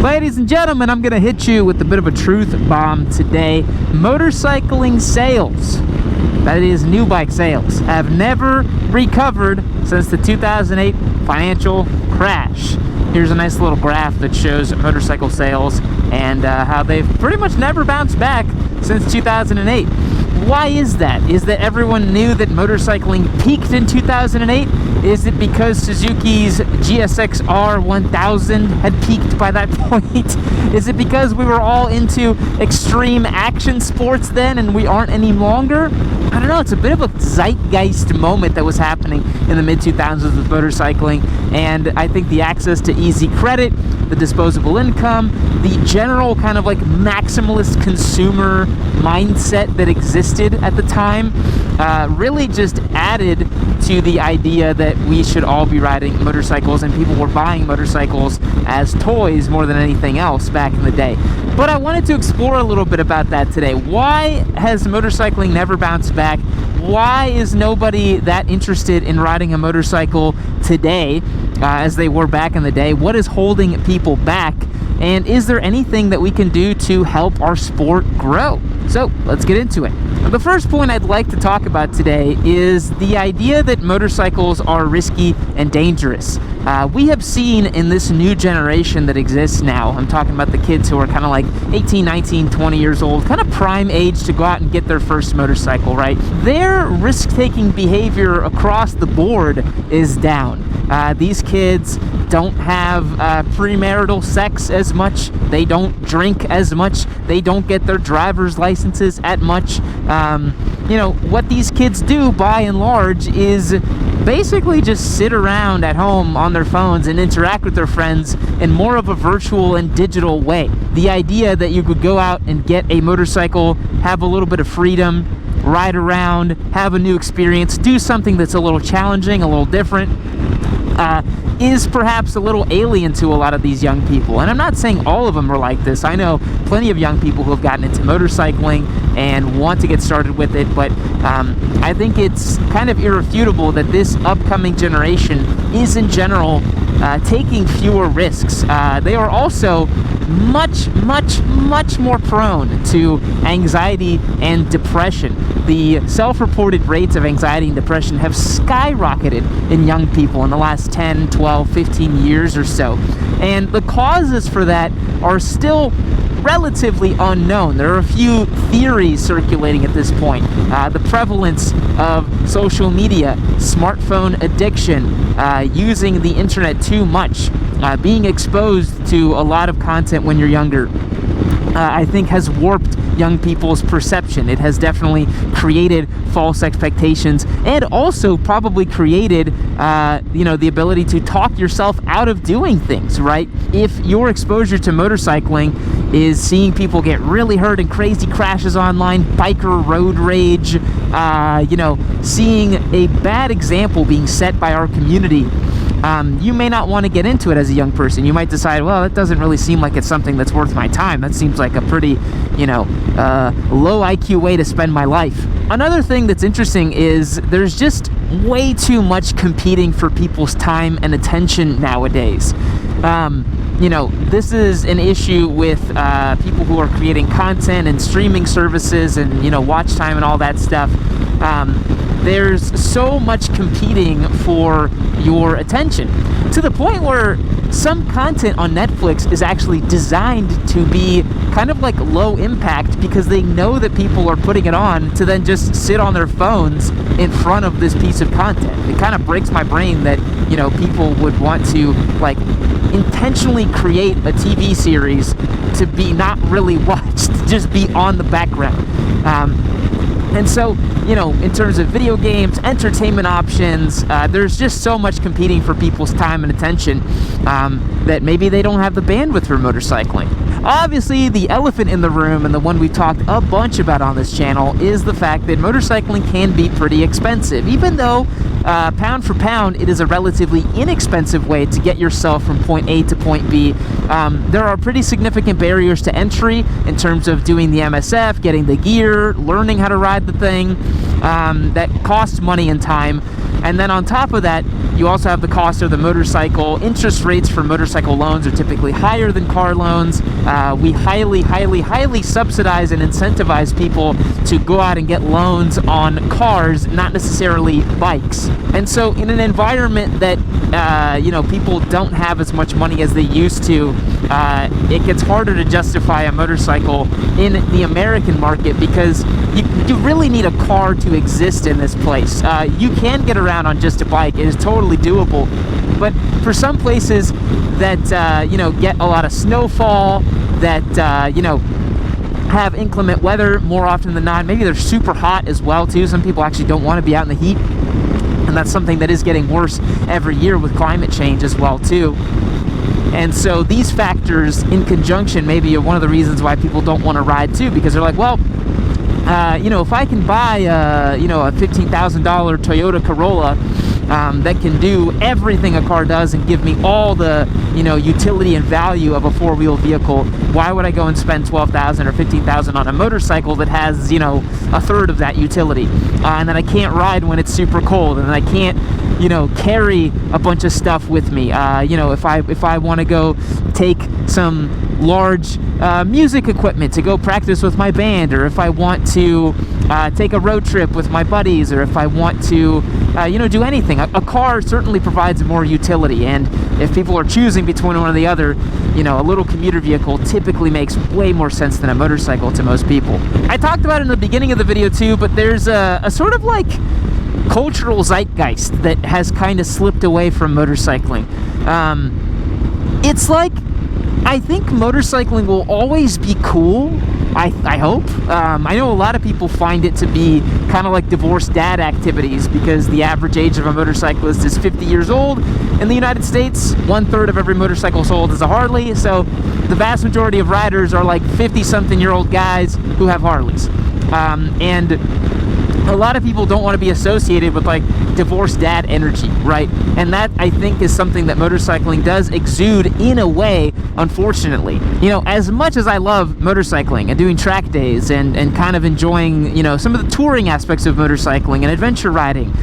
Ladies and gentlemen, I'm gonna hit you with a bit of a truth bomb today. Motorcycling sales, that is new bike sales, have never recovered since the 2008 financial crash. Here's a nice little graph that shows motorcycle sales and how they've pretty much never bounced back since 2008. Why is that? Is that everyone knew that motorcycling peaked in 2008? Is it because Suzuki's GSX-R 1000 had peaked by that point? Is it because we were all into extreme action sports then and we aren't any longer? I don't know, it's a bit of a zeitgeist moment that was happening in the mid-2000s with motorcycling, and I think the access to easy credit, the disposable income, the general kind of like maximalist consumer mindset that existed at the time really just added to the idea that we should all be riding motorcycles, and people were buying motorcycles as toys more than anything else back in the day. But I wanted to explore a little bit about that today. Why has motorcycling never bounced back? Why is nobody that interested in riding a motorcycle today as they were back in the day? What is holding people back? And is there anything that we can do to help our sport grow? So let's get into it. The first point I'd like to talk about today is the idea that motorcycles are risky and dangerous. We have seen in this new generation that exists now, I'm talking about the kids who are kind of like 18, 19, 20 years old, kind of prime age to go out and get their first motorcycle, right? Their risk-taking behavior across the board is down. These kids don't have premarital sex as much, they don't drink as much, they don't get their driver's licenses at much. You know, what these kids do by and large is basically just sit around at home on their phones and interact with their friends in more of a virtual and digital way. The idea that you could go out and get a motorcycle, have a little bit of freedom, ride around, have a new experience, do something that's a little challenging, a little different, is perhaps a little alien to a lot of these young people. And I'm not saying all of them are like this. I know plenty of young people who have gotten into motorcycling and want to get started with it, but I think it's kind of irrefutable that this upcoming generation is in general taking fewer risks. They are also much more prone to anxiety and depression. The self-reported rates of anxiety and depression have skyrocketed in young people in the last 10, 12, 15 years or so. And the causes for that are still relatively unknown. There are a few theories circulating at this point. The prevalence of social media, smartphone addiction, using the internet too much, being exposed to a lot of content when you're younger, I think has warped young people's perception. It has definitely created false expectations and also probably created the ability to talk yourself out of doing things, right? If your exposure to motorcycling is seeing people get really hurt in crazy crashes online, biker road rage, seeing a bad example being set by our community, you may not want to get into it as a young person. You might decide, well, that doesn't really seem like it's something that's worth my time. That seems like a pretty, low IQ way to spend my life. Another thing that's interesting is there's just way too much competing for people's time and attention nowadays. This is an issue with people who are creating content and streaming services and, watch time and all that stuff. There's so much competing for your attention to the point where some content on Netflix is actually designed to be kind of like low impact because they know that people are putting it on to then just sit on their phones in front of this piece of content. It kind of breaks my brain that, people would want to like intentionally create a TV series to be not really watched, to just be on the background. And so, in terms of video games, entertainment options, there's just so much competing for people's time and attention that maybe they don't have the bandwidth for motorcycling. Obviously, the elephant in the room, and the one we've talked a bunch about on this channel, is the fact that motorcycling can be pretty expensive. Even though pound for pound, it is a relatively inexpensive way to get yourself from point A to point B. There are pretty significant barriers to entry in terms of doing the MSF, getting the gear, learning how to ride the thing. That costs money and time. And then on top of that, you also have the cost of the motorcycle. Interest rates for motorcycle loans are typically higher than car loans. We highly subsidize and incentivize people to go out and get loans on cars, not necessarily bikes. And so in an environment that, people don't have as much money as they used to, it gets harder to justify a motorcycle in the American market because you really need a car to exist in this place. You can get around on just a bike. It is totally doable. But for some places that, get a lot of snowfall, that, have inclement weather more often than not, maybe they're super hot as well too. Some people actually don't want to be out in the heat. And that's something that is getting worse every year with climate change as well too. And so these factors in conjunction maybe are one of the reasons why people don't want to ride too, because they're like, well, if I can buy, a $15,000 Toyota Corolla that can do everything a car does and give me all the, utility and value of a four-wheel vehicle, why would I go and spend $12,000 or $15,000 on a motorcycle that has, a third of that utility? And then I can't ride when it's super cold, and then I can't, carry a bunch of stuff with me. If I want to go take some large music equipment to go practice with my band, or if I want to take a road trip with my buddies, or if I want to do anything, a car certainly provides more utility. And if people are choosing between one or the other, a little commuter vehicle typically makes way more sense than a motorcycle to most people. I talked about it in the beginning of the video too, but there's a sort of like cultural zeitgeist that has kind of slipped away from motorcycling. It's like, I think motorcycling will always be cool. I hope. I know a lot of people find it to be kind of like divorced dad activities because the average age of a motorcyclist is 50 years old. In the United States, 1/3 of every motorcycle sold is a Harley, so the vast majority of riders are like 50-something-year-old guys who have Harleys. And a lot of people don't want to be associated with like divorced dad energy, right? And that, I think, is something that motorcycling does exude in a way, unfortunately. As much as I love motorcycling and doing track days and kind of enjoying, some of the touring aspects of motorcycling and adventure riding,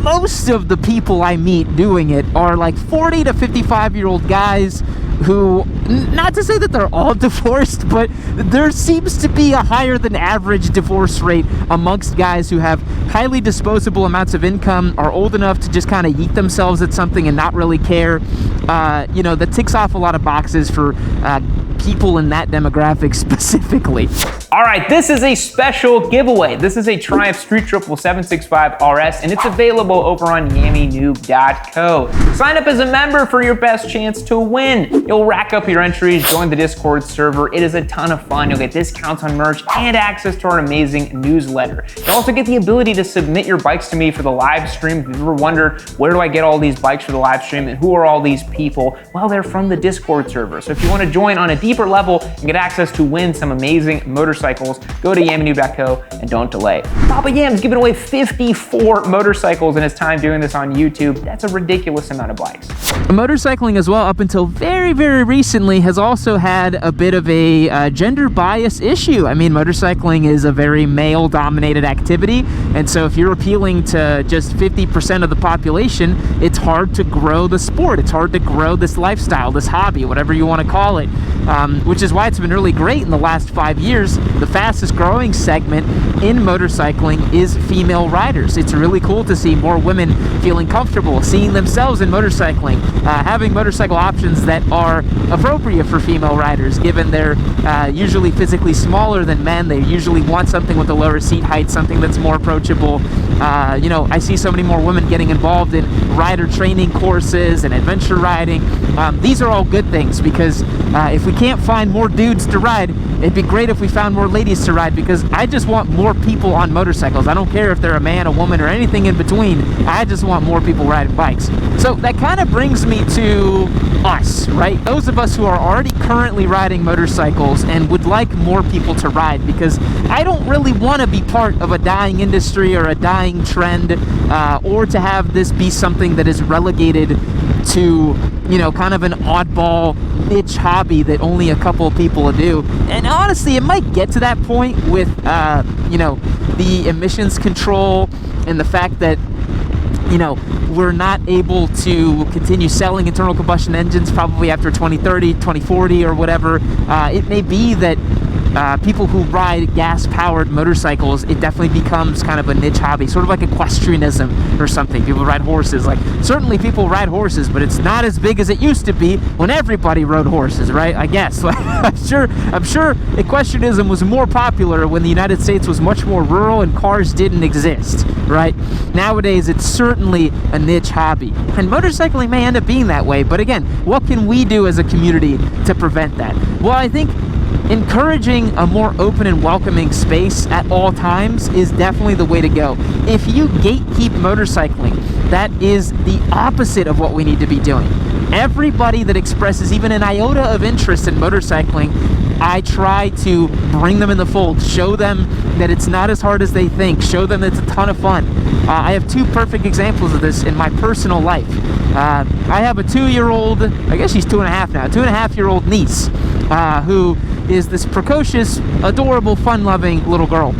most of the people I meet doing it are like 40 to 55-year-old guys who, not to say that they're all divorced, but there seems to be a higher than average divorce rate amongst guys who have highly disposable amounts of income, are old enough to just kind of yeet themselves at something and not really care. That ticks off a lot of boxes for people in that demographic specifically. All right, this is a special giveaway. This is a Triumph Street Triple 765 RS, and it's available over on yammynoob.co. Sign up as a member for your best chance to win. You'll rack up your entries, join the Discord server. It is a ton of fun. You'll get discounts on merch and access to our amazing newsletter. You'll also get the ability to submit your bikes to me for the live stream. If you've ever wondered, where do I get all these bikes for the live stream and who are all these people? Well, they're from the Discord server. So if you want to join on a deeper level and get access to win some amazing motorcycles, go to yammynoob.co and don't delay. Papa Yam's giving away 54 motorcycles in his time doing this on YouTube. That's a ridiculous amount of bikes. Motorcycling as well, up until very, very recently, has also had a bit of a gender bias issue. I mean, motorcycling is a very male-dominated activity, and so if you're appealing to just 50% of the population, it's hard to grow the sport. It's hard to grow this lifestyle, this hobby, whatever you want to call it, which is why it's been really great in the last 5 years. The fastest growing segment in motorcycling is female riders. It's really cool to see more women feeling comfortable, seeing themselves in motorcycling, having motorcycle options that are appropriate for female riders, given they're usually physically smaller than men. They usually want something with a lower seat height, something that's more approachable. I see so many more women getting involved in rider training courses and adventure riding. These are all good things because if we can't find more dudes to ride, it'd be great if we found more ladies to ride, because I just want more people on motorcycles. I don't care if they're a man, a woman, or anything in between. I just want more people riding bikes. So that kind of brings me to us, right? Those of us who are already currently riding motorcycles and would like more people to ride, because I don't really want to be part of a dying industry or a dying dying trend, or to have this be something that is relegated to, you know, kind of an oddball niche hobby that only a couple of people do. And honestly, it might get to that point with, you know, the emissions control and the fact that, you know, we're not able to continue selling internal combustion engines probably after 2030, 2040 or whatever. It may be that people who ride gas-powered motorcycles, it definitely becomes kind of a niche hobby, sort of like equestrianism or something. People ride horses. Like, certainly people ride horses, but it's not as big as it used to be when everybody rode horses, right? I guess. Like, I'm sure equestrianism was more popular when the United States was much more rural and cars didn't exist, right? Nowadays, it's certainly a niche hobby. And motorcycling may end up being that way, but again, what can we do as a community to prevent that? Well, I think encouraging a more open and welcoming space at all times is definitely the way to go. If you gatekeep motorcycling, that is the opposite of what we need to be doing. Everybody that expresses even an iota of interest in motorcycling, I try to bring them in the fold, show them that it's not as hard as they think, show them that it's a ton of fun. I have two perfect examples of this in my personal life. I have a 2-year-old, I guess she's 2.5 now, 2.5-year-old niece, who is this precocious, adorable, fun-loving little girl.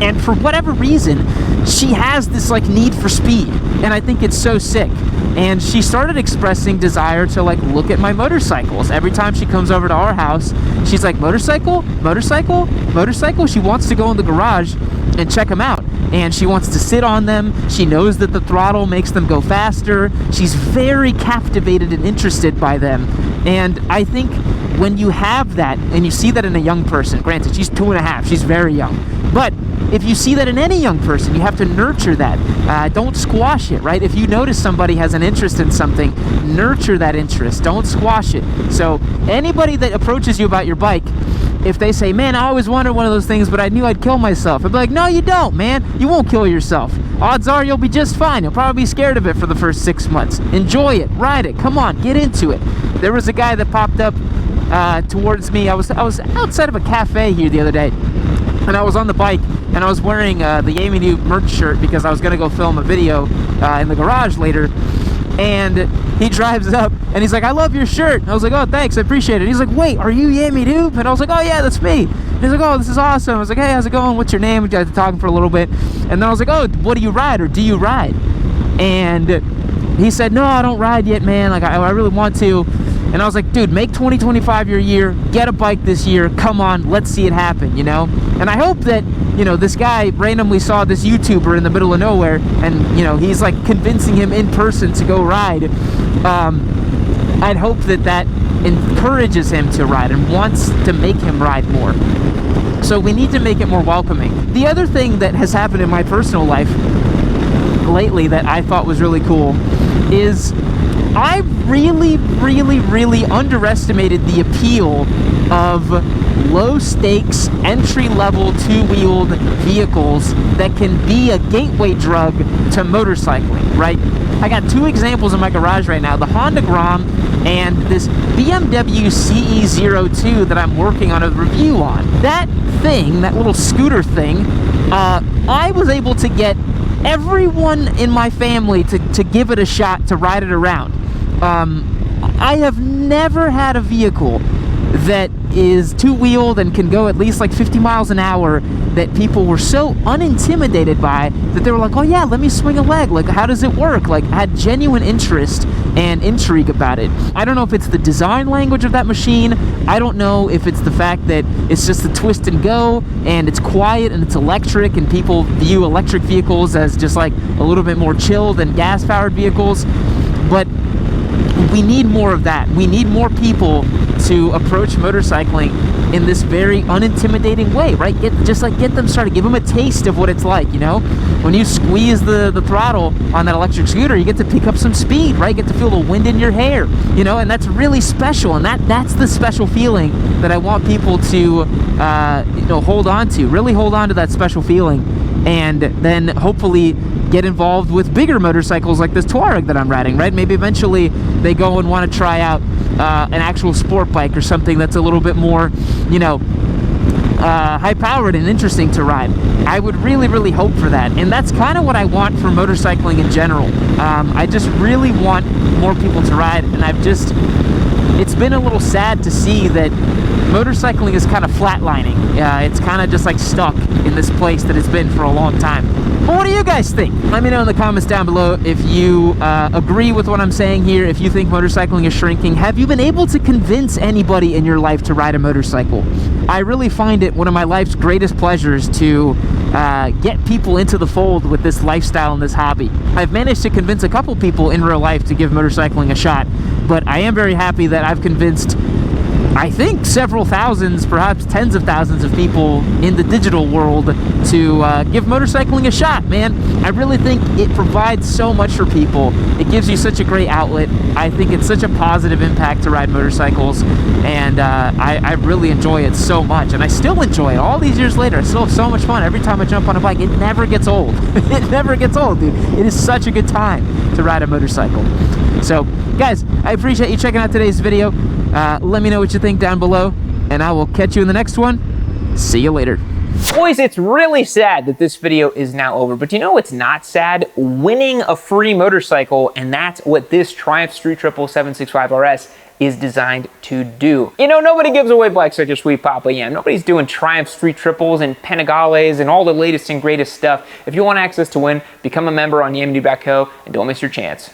And for whatever reason, she has this like need for speed, and I think it's so sick. And she started expressing desire to like look at my motorcycles. Every time she comes over to our house, she's like, motorcycle, motorcycle, motorcycle. She wants to go in the garage and check them out. And she wants to sit on them. She knows that the throttle makes them go faster. She's very captivated and interested by them. And I think when you have that, and you see that in a young person, granted, she's 2.5, she's very young, but if you see that in any young person, you have to nurture that. Don't squash it, right? If you notice somebody has an interest in something, nurture that interest. Don't squash it. So anybody that approaches you about your bike, if they say, man, I always wanted one of those things, but I knew I'd kill myself, I'd be like, no, you don't, man. You won't kill yourself. Odds are you'll be just fine. You'll probably be scared of it for the first 6 months. Enjoy it. Ride it. Come on. Get into it. There was a guy that popped up towards me. I was outside of a cafe here the other day, and I was on the bike, and I was wearing the Yami Noob merch shirt because I was going to go film a video in the garage later. And he drives up and he's like, I love your shirt. And I was like, oh, thanks, I appreciate it. He's like, wait, are you Yami Noob? And I was like, oh yeah, that's me. And he's like, oh, this is awesome. I was like, hey, how's it going? What's your name? We got to talking for a little bit. And then I was like, oh, what do you ride, or do you ride? And he said, no, I don't ride yet, man. Like, I really want to. And I was like, dude, make 2025 your year. Get a bike this year. Come on, let's see it happen, you know? And I hope that, you know, this guy randomly saw this YouTuber in the middle of nowhere, and, you know, he's like convincing him in person to go ride. I'd hope that that encourages him to ride and wants to make him ride more. So we need to make it more welcoming. The other thing that has happened in my personal life lately that I thought was really cool is I really underestimated the appeal of low-stakes, entry-level, two-wheeled vehicles that can be a gateway drug to motorcycling, right? I got two examples in my garage right now, the Honda Grom and this BMW CE02 that I'm working on a review on. That thing, that little scooter thing, I was able to get everyone in my family to give it a shot, to ride it around. I have never had a vehicle that is two-wheeled and can go at least like 50 miles an hour that people were so unintimidated by that they were like, oh yeah, let me swing a leg. Like, how does it work? Like, I had genuine interest and intrigue about it. I don't know if it's the design language of that machine. I don't know if it's the fact that it's just a twist and go and it's quiet and it's electric and people view electric vehicles as just like a little bit more chill than gas-powered vehicles. But we need more of that. We need more people to approach motorcycling in this very unintimidating way, right? Get them started. Give them a taste of what it's like, you know? When you squeeze the throttle on that electric scooter, you get to pick up some speed, right? You get to feel the wind in your hair, you know? And that's really special. And that's the special feeling that I want people to, you know, hold on to. Really hold on to that special feeling. And then hopefully get involved with bigger motorcycles like this Touareg that I'm riding, right? Maybe eventually they go and want to try out an actual sport bike or something that's a little bit more, you know, high-powered and interesting to ride. I would really, really hope for that, and that's kind of what I want for motorcycling in general. I just really want more people to ride, and it's been a little sad to see that motorcycling is kind of flatlining. It's kind of just like stuck in this place that it's been for a long time. But what do you guys think? Let me know in the comments down below if you agree with what I'm saying here, if you think motorcycling is shrinking. Have you been able to convince anybody in your life to ride a motorcycle? I really find it one of my life's greatest pleasures to get people into the fold with this lifestyle and this hobby. I've managed to convince a couple people in real life to give motorcycling a shot, but I am very happy that I've convinced, I think, several thousands, perhaps tens of thousands of people in the digital world to give motorcycling a shot, man. I really think it provides so much for people. It gives you such a great outlet. I think it's such a positive impact to ride motorcycles, and I really enjoy it so much, and I still enjoy it all these years later. I still have so much fun every time I jump on a bike. It never gets old. It never gets old, dude. It is such a good time to ride a motorcycle. So, guys, I appreciate you checking out today's video. Let me know what you think down below, and I will catch you in the next one. See you later. Boys, it's really sad that this video is now over, but you know what's not sad? Winning a free motorcycle, and that's what this Triumph Street Triple 765 RS is designed to do. You know, nobody gives away bikes like your sweet Papa Yam. Nobody's doing Triumph Street Triples and Panigales and all the latest and greatest stuff. If you want access to win, become a member on yamanoob.co and don't miss your chance.